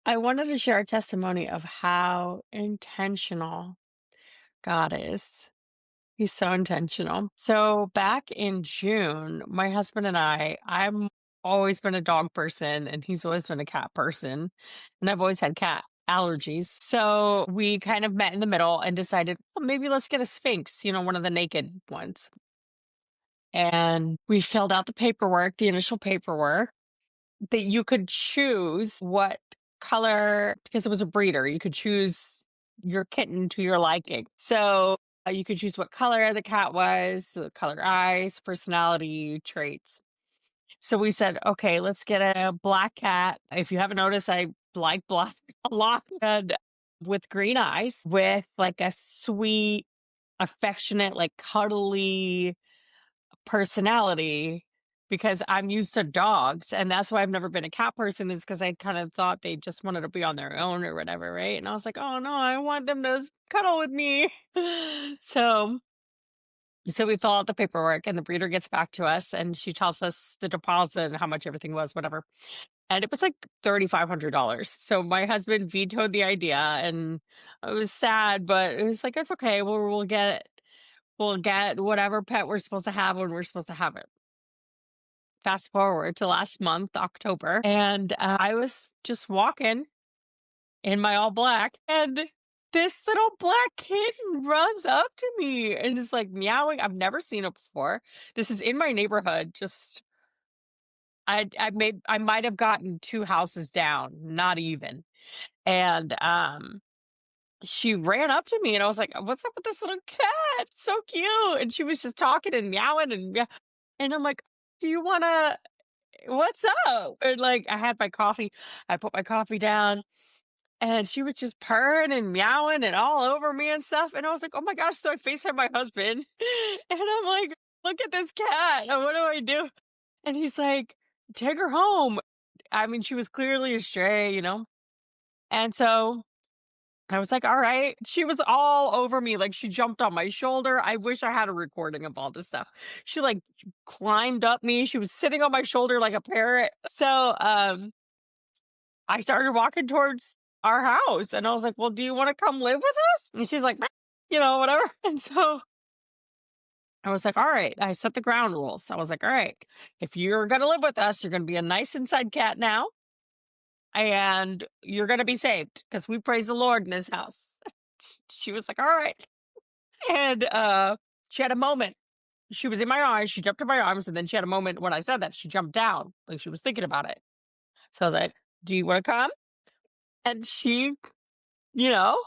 I wanted to share a testimony of how intentional God is. He's so intentional. So back in June, my husband and I'm always been a dog person and he's always been a cat person. And I've always had cat allergies. So we kind of met in the middle and decided, well, maybe let's get a Sphinx, one of the naked ones. And we filled out the paperwork, the initial paperwork that you could choose what color, because it was a breeder, you could choose your kitten to your liking. So you could choose what color the cat was, the color eyes, personality traits. So we said, okay, let's get a black cat. If you haven't noticed, I like black a lot, and with green eyes, with like a sweet, affectionate, like cuddly personality, because I'm used to dogs, and that's why I've never been a cat person, is because I kind of thought they just wanted to be on their own or whatever, right? And I was like, "Oh, no, I want them to cuddle with me." So so we fill out the paperwork, and the breeder gets back to us, and she tells us the deposit and how much everything was, whatever, and it was like $3,500. So my husband vetoed the idea, and I was sad, but it was like, "It's okay, we'll get whatever pet we're supposed to have when we're supposed to have it." Fast forward to last month, October, and I was just walking in my all black, and this little black kitten runs up to me and is like meowing. I've never seen it before. This is in my neighborhood. Just I might have gotten two houses down, not even. And she ran up to me, and I was like, "What's up with this little cat? So cute!" And she was just talking and meowing and I'm like, "Do you want to?" What's up? And like, I had my coffee, I put my coffee down, and she was just purring and meowing and all over me and stuff. And I was like, oh my gosh. So I FaceTime my husband and I'm like, look at this cat. And what do I do? And he's like, take her home. I mean, she was clearly a stray. And so I was like, all right. She was all over me. Like, she jumped on my shoulder. I wish I had a recording of all this stuff. She like climbed up me. She was sitting on my shoulder like a parrot. So I started walking towards our house, and I was like, well, do you want to come live with us? And she's like, "Meh," whatever. And so I was like, all right. I set the ground rules. I was like, all right, if you're going to live with us, you're going to be a nice inside cat now, and you're going to be saved because we praise the Lord in this house. She was like, all right. And she had a moment. She was in my arms. She jumped in my arms. And then she had a moment when I said that. She jumped down, like she was thinking about it. So I was like, do you want to come? And she, you know,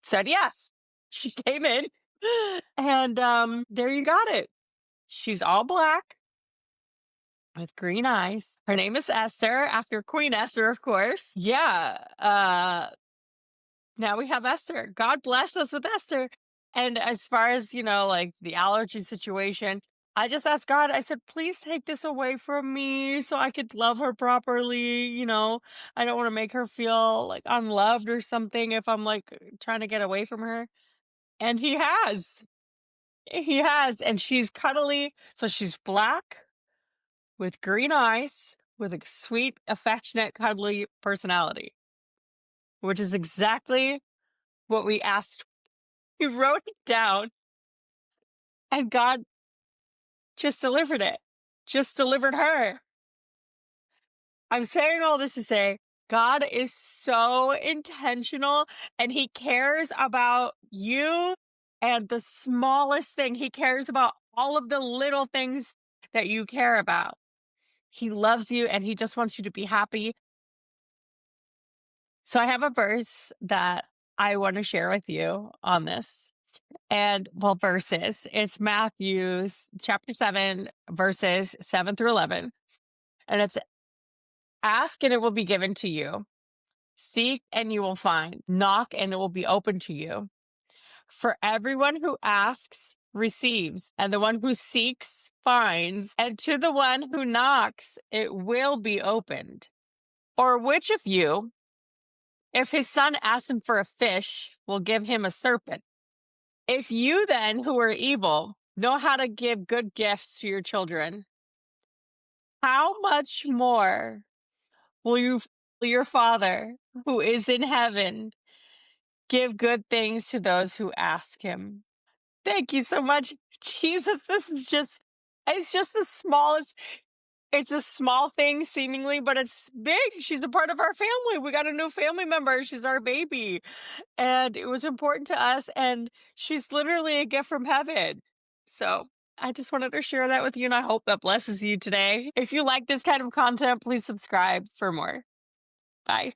said yes. She came in, and there you got it. She's all black with green eyes. Her name is Esther, after Queen Esther, of course. Yeah. Now we have Esther. God bless us with Esther. And as far as, like the allergy situation, I just asked God, I said, please take this away from me so I could love her properly. I don't want to make her feel like unloved or something if I'm like trying to get away from her. And he has. He has. And she's cuddly. So she's black with green eyes with a sweet, affectionate, cuddly personality, which is exactly what we asked. We wrote it down, and God just delivered it, just delivered her. I'm saying all this to say God is so intentional, and he cares about you and the smallest thing. He cares about all of the little things that you care about. He loves you, and he just wants you to be happy. So I have a verse that I want to share with you on this. And well, verses. It's Matthew's chapter 7, verses 7 through 11. And it's, ask and it will be given to you. Seek and you will find. Knock and it will be open to you. For everyone who asks receives, and the one who seeks finds, and to the one who knocks it will be opened. Or which of you, if his son asks him for a fish, will give him a serpent? If you then, who are evil, know how to give good gifts to your children, how much more will you Your Father who is in heaven give good things to those who ask him. Thank you so much. Jesus, this is just it's just the smallest it's a small thing seemingly, but it's big. She's a part of our family. We got a new family member. She's our baby. And it was important to us, and she's literally a gift from heaven. So I just wanted to share that with you, and I hope that blesses you today. If you like this kind of content, please subscribe for more. Bye.